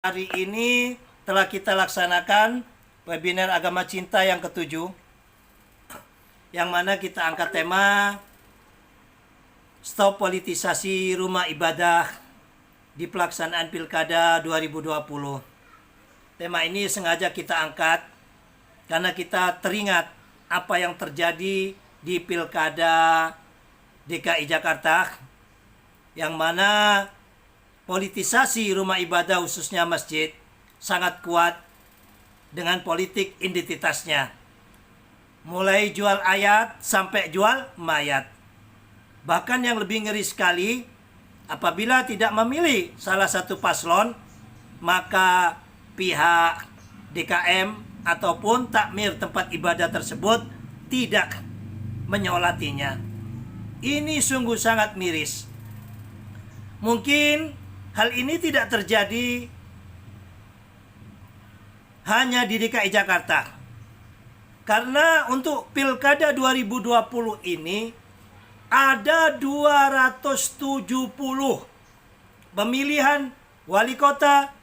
Hari ini telah kita laksanakan webinar Agama Cinta yang ke-7, yang mana kita angkat tema Stop Politisasi Rumah Ibadah di pelaksanaan Pilkada 2020. Tema ini sengaja kita angkat karena kita teringat apa yang terjadi di Pilkada DKI Jakarta, yang mana politisasi rumah ibadah khususnya masjid sangat kuat dengan politik identitasnya. Mulai jual ayat sampai jual mayat. Bahkan yang lebih ngeri sekali, apabila tidak memilih salah satu paslon, maka pihak DKM ataupun takmir tempat ibadah tersebut tidak menyolatinya. Ini sungguh sangat miris. Mungkin hal ini tidak terjadi hanya di DKI Jakarta. Karena untuk Pilkada 2020 ini ada 270 pemilihan wali kota,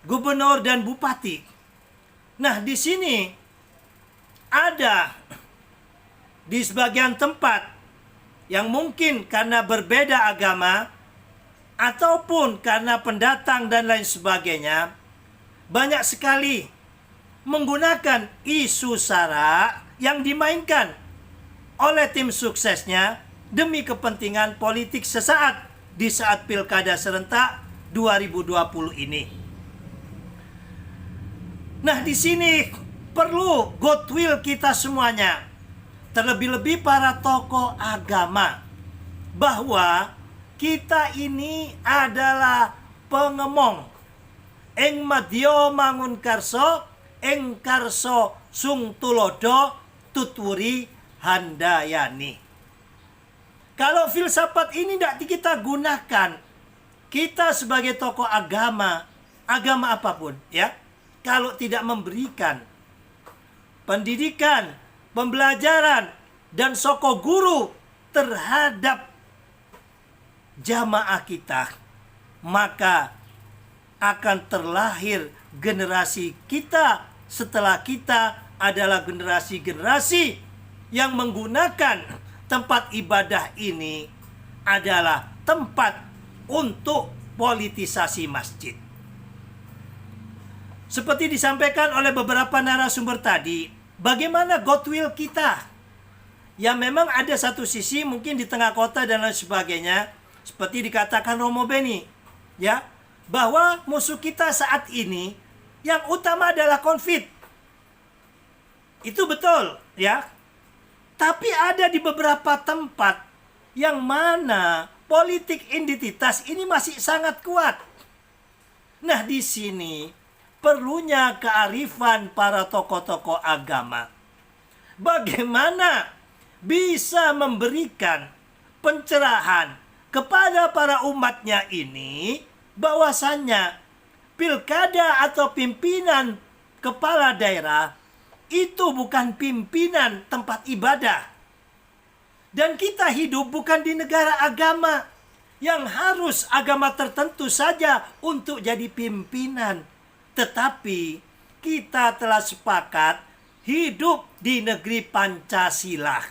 gubernur, dan bupati. Nah, di sini ada di sebagian tempat yang mungkin karena berbeda agama ataupun karena pendatang dan lain sebagainya, banyak sekali menggunakan isu SARA yang dimainkan oleh tim suksesnya demi kepentingan politik sesaat di saat Pilkada serentak 2020 ini. Nah, di sini perlu goodwill kita semuanya, terlebih-lebih para tokoh agama, bahwa kita ini adalah pengemong. Ing madya mangun karso, ing karso sung tulodo, tuturi handayani. Kalau filsafat ini tidak kita gunakan, kita sebagai tokoh agama, agama apapun, ya, kalau tidak memberikan pendidikan, pembelajaran, dan soko guru terhadap jamaah kita, maka akan terlahir generasi kita setelah kita adalah generasi-generasi yang menggunakan tempat ibadah ini adalah tempat untuk politisasi masjid. Seperti disampaikan oleh beberapa narasumber tadi, bagaimana goodwill kita? Ya, memang ada satu sisi mungkin di tengah kota dan lain sebagainya, seperti dikatakan Romo Beni, ya, bahwa musuh kita saat ini yang utama adalah COVID. Itu betul, ya. Tapi ada di beberapa tempat yang mana politik identitas ini masih sangat kuat. Nah, di sini perlunya kearifan para tokoh-tokoh agama. Bagaimana bisa memberikan pencerahan kepada para umatnya ini bahwasannya pilkada atau pimpinan kepala daerah itu bukan pimpinan tempat ibadah. Dan kita hidup bukan di negara agama yang harus agama tertentu saja untuk jadi pimpinan. Tetapi kita telah sepakat hidup di negeri Pancasila,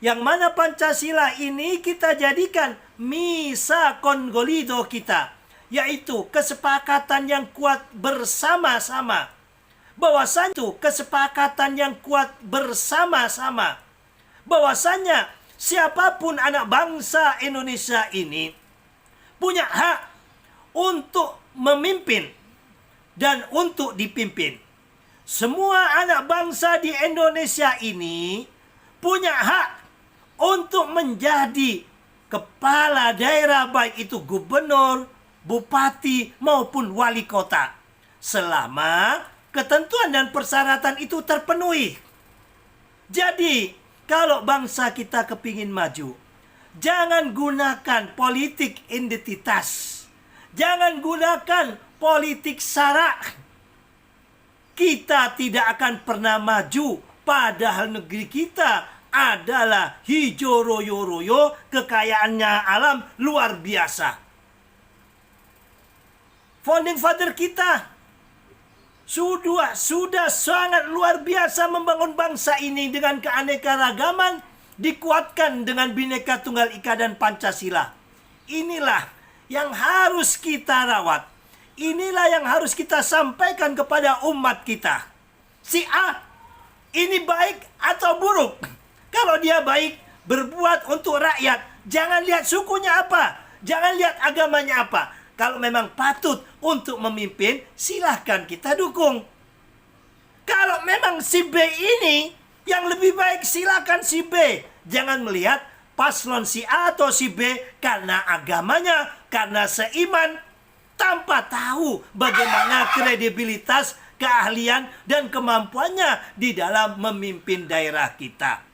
yang mana Pancasila ini kita jadikan misa kongolido kita, yaitu kesepakatan yang kuat bersama-sama. Bahwasanya itu kesepakatan yang kuat bersama-sama, bahwasanya siapapun anak bangsa Indonesia ini punya hak untuk memimpin dan untuk dipimpin. Semua anak bangsa di Indonesia ini punya hak untuk menjadi kepala daerah, baik itu gubernur, bupati, maupun wali kota, selama ketentuan dan persyaratan itu terpenuhi. Jadi, kalau bangsa kita kepingin maju, jangan gunakan politik identitas. Jangan gunakan politik SARA. Kita tidak akan pernah maju, padahal negeri kita adalah hijau royo-royo, kekayaannya alam luar biasa. founding father kita sudah sangat luar biasa membangun bangsa ini dengan keanekaragaman, dikuatkan dengan Bhinneka Tunggal Ika dan Pancasila. Inilah yang harus kita rawat. Inilah yang harus kita sampaikan kepada umat kita. Si A ini baik atau buruk? Kalau dia baik, berbuat untuk rakyat, jangan lihat sukunya apa, jangan lihat agamanya apa. Kalau memang patut untuk memimpin, silahkan kita dukung. Kalau memang si B ini yang lebih baik, silahkan si B. Jangan melihat paslon si A atau si B karena agamanya, karena seiman, tanpa tahu bagaimana kredibilitas, keahlian, dan kemampuannya di dalam memimpin daerah kita.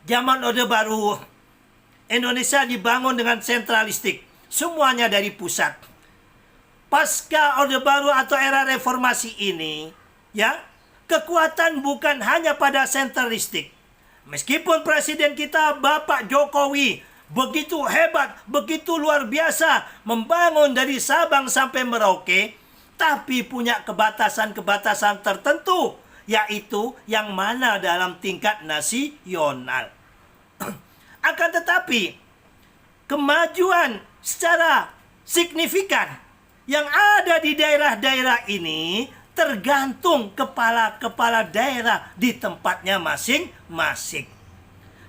Zaman Orde Baru, Indonesia dibangun dengan sentralistik. Semuanya dari pusat. Pasca Orde Baru atau era reformasi ini, ya, kekuatan bukan hanya pada sentralistik. Meskipun presiden kita Bapak Jokowi begitu hebat, begitu luar biasa membangun dari Sabang sampai Merauke, tapi punya kebatasan-kebatasan tertentu, yaitu yang mana dalam tingkat nasional. Akan tetapi, kemajuan secara signifikan yang ada di daerah-daerah ini tergantung kepala-kepala daerah di tempatnya masing-masing.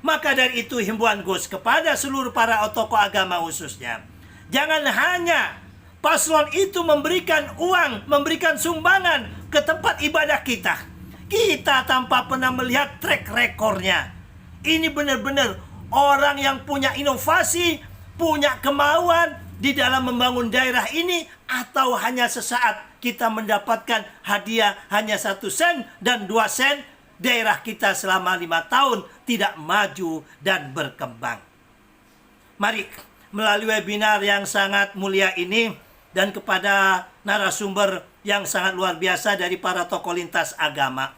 Maka dari itu himbauan Gus kepada seluruh para tokoh agama khususnya, jangan hanya paslon itu memberikan uang, memberikan sumbangan ke tempat ibadah kita. Kita tanpa pernah melihat track rekornya. Ini benar-benar orang yang punya inovasi, punya kemauan di dalam membangun daerah ini, atau hanya sesaat kita mendapatkan hadiah hanya 1 sen dan 2 sen, daerah kita selama 5 tahun tidak maju dan berkembang. Mari melalui webinar yang sangat mulia ini dan kepada narasumber yang sangat luar biasa dari para tokoh lintas agama.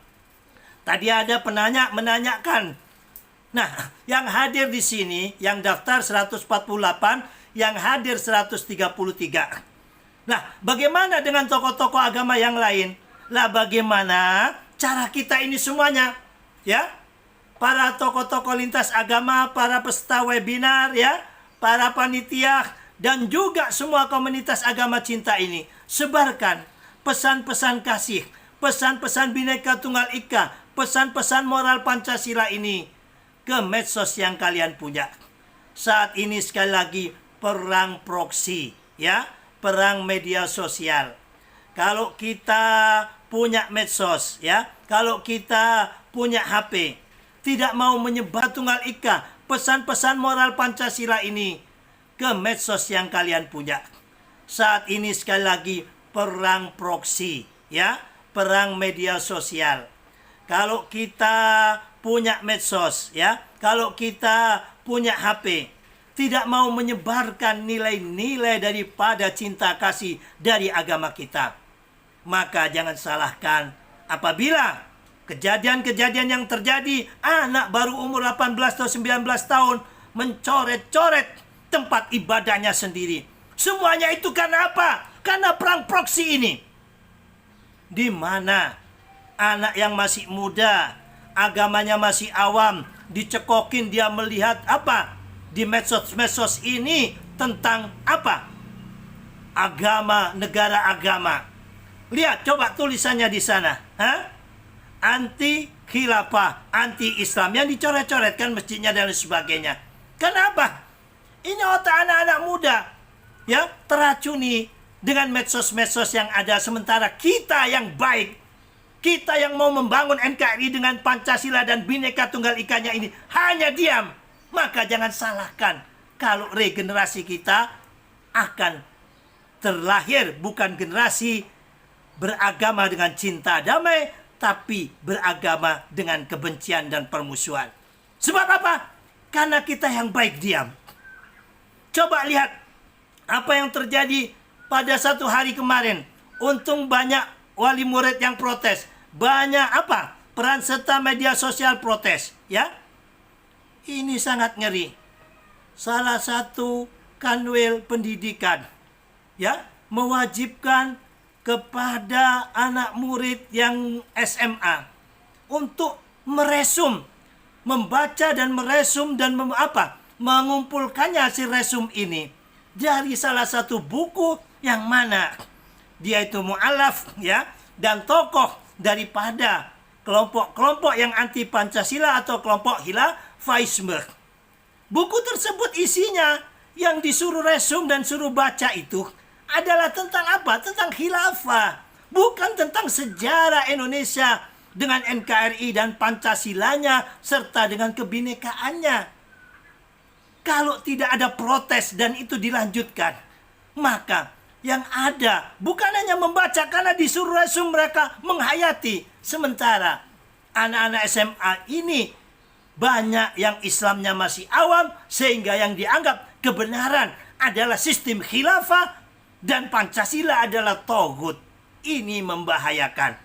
Tadi ada penanya menanyakan. Nah, yang hadir di sini, yang daftar 148, yang hadir 133. Nah, bagaimana dengan tokoh-tokoh agama yang lain? Lah, bagaimana cara kita ini semuanya? Ya, para tokoh-tokoh lintas agama, para peserta webinar, ya, para panitia, dan juga semua komunitas agama cinta ini, sebarkan pesan-pesan kasih, pesan-pesan Bhinneka Tunggal Ika, pesan-pesan moral Pancasila ini ke medsos yang kalian punya. Saat ini sekali lagi perang proksi, ya, perang media sosial. Kalau kita punya medsos, ya, kalau kita punya HP, tidak mau menyebar Tunggal Ika, pesan-pesan moral Pancasila ini ke medsos yang kalian punya. Saat ini sekali lagi perang proksi, ya, perang media sosial. Kalau kita punya medsos, ya, kalau kita punya HP, tidak mau menyebarkan nilai-nilai daripada cinta kasih dari agama kita, maka jangan salahkan apabila kejadian-kejadian yang terjadi, anak baru umur 18 atau 19 tahun mencoret-coret tempat ibadahnya sendiri. Semuanya itu karena apa? Karena perang proksi ini. Di mana anak yang masih muda, agamanya masih awam, dicekokin, dia melihat apa di medsos-medsos ini tentang apa? Agama, negara agama. Lihat, coba tulisannya di sana. Anti khilafah, anti Islam, yang dicoret-coretkan masjidnya dan sebagainya. Kenapa? Ini otak anak-anak muda, ya, teracuni dengan medsos-medsos yang ada, sementara kita yang baik, kita yang mau membangun NKRI dengan Pancasila dan Bhinneka Tunggal Ikanya ini hanya diam. Maka jangan salahkan kalau regenerasi kita akan terlahir bukan generasi beragama dengan cinta damai, tapi beragama dengan kebencian dan permusuhan. Sebab apa? Karena kita yang baik diam. Coba lihat apa yang terjadi pada satu hari kemarin. Untung banyak wali murid yang protes. Banyak apa? Peran serta media sosial protes, ya. Ini sangat ngeri. Salah satu kanwil pendidikan, ya, mewajibkan kepada anak murid yang SMA untuk meresum, membaca dan meresum dan mengumpulkannya hasil resum ini dari salah satu buku yang mana dia itu mu'alaf ya, dan tokoh daripada kelompok-kelompok yang anti Pancasila atau kelompok Khilafaisme. Buku tersebut isinya yang disuruh resum dan suruh baca itu adalah tentang apa? Tentang khilafah, bukan tentang sejarah Indonesia dengan NKRI dan Pancasilanya serta dengan kebinekaannya. Kalau tidak ada protes dan itu dilanjutkan, maka yang ada bukan hanya membaca karena disuruh resum mereka menghayati. Sementara anak-anak SMA ini banyak yang Islamnya masih awam sehingga yang dianggap kebenaran adalah sistem khilafah dan Pancasila adalah togut. Ini membahayakan.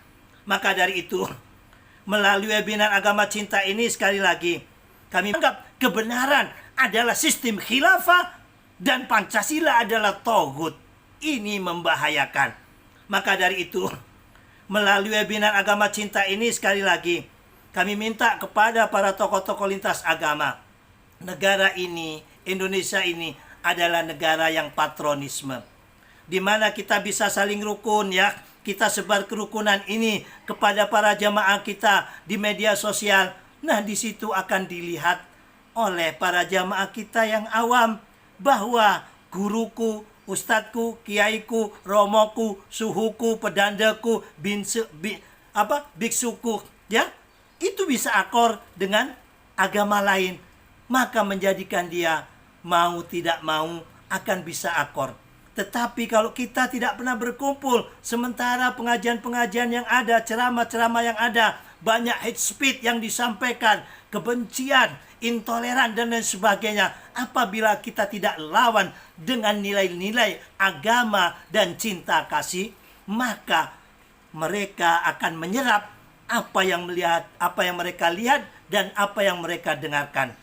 Maka dari itu, melalui webinar Agama Cinta ini sekali lagi kami anggap kebenaran adalah sistem khilafah dan Pancasila adalah togut. Ini membahayakan. Maka dari itu, melalui webinar Agama Cinta ini sekali lagi kami minta kepada para tokoh-tokoh lintas agama, negara ini, Indonesia ini adalah negara yang patronisme, di mana kita bisa saling rukun ya. Kita sebar kerukunan ini kepada para jamaah kita di media sosial. Nah, di situ akan dilihat oleh para jamaah kita yang awam bahwa guruku, ustadku, kiaiku, romoku, suhuku, pedandaku, biksuku, ya, itu bisa akor dengan agama lain. Maka menjadikan dia mau tidak mau akan bisa akor. Tetapi kalau kita tidak pernah berkumpul, sementara pengajian-pengajian yang ada, ceramah-ceramah yang ada, banyak hate speech yang disampaikan, kebencian, intoleran dan lain sebagainya. Apabila kita tidak lawan dengan nilai-nilai agama dan cinta kasih, maka mereka akan menyerap apa yang mereka lihat dan apa yang mereka dengarkan.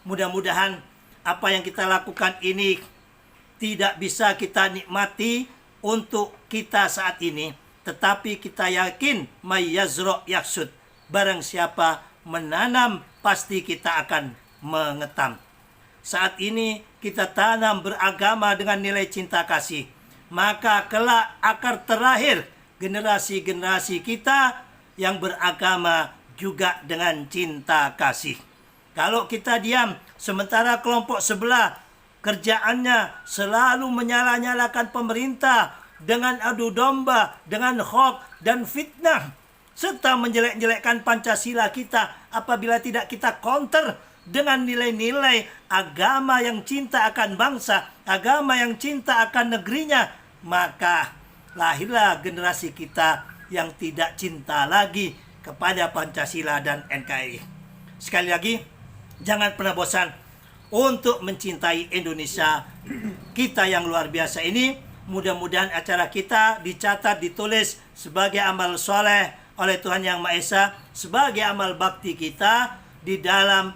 Mudah-mudahan apa yang kita lakukan ini tidak bisa kita nikmati untuk kita saat ini, tetapi kita yakin may yazra yaksud, barang siapa menanam pasti kita akan mengetam. Saat ini kita tanam beragama dengan nilai cinta kasih, maka kelak akar terakhir generasi-generasi kita yang beragama juga dengan cinta kasih. Kalau kita diam sementara kelompok sebelah kerjaannya selalu menyala-nyalakan pemerintah dengan adu domba, dengan hoax dan fitnah, serta menjelek-jelekkan Pancasila kita, apabila tidak kita counter dengan nilai-nilai agama yang cinta akan bangsa, agama yang cinta akan negerinya, maka lahirlah generasi kita yang tidak cinta lagi kepada Pancasila dan NKRI. Sekali lagi, jangan pernah bosan untuk mencintai Indonesia kita yang luar biasa ini. Mudah-mudahan acara kita dicatat, ditulis sebagai amal soleh oleh Tuhan Yang Maha Esa, sebagai amal bakti kita di dalam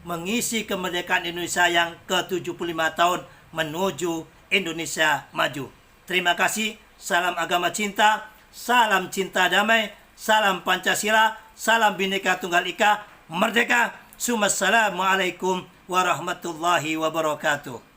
mengisi kemerdekaan Indonesia yang ke-75 tahun menuju Indonesia maju. Terima kasih. Salam agama cinta, salam cinta damai, salam Pancasila, salam Bhinneka Tunggal Ika, merdeka. Assalamualaikum warahmatullahi wabarakatuh.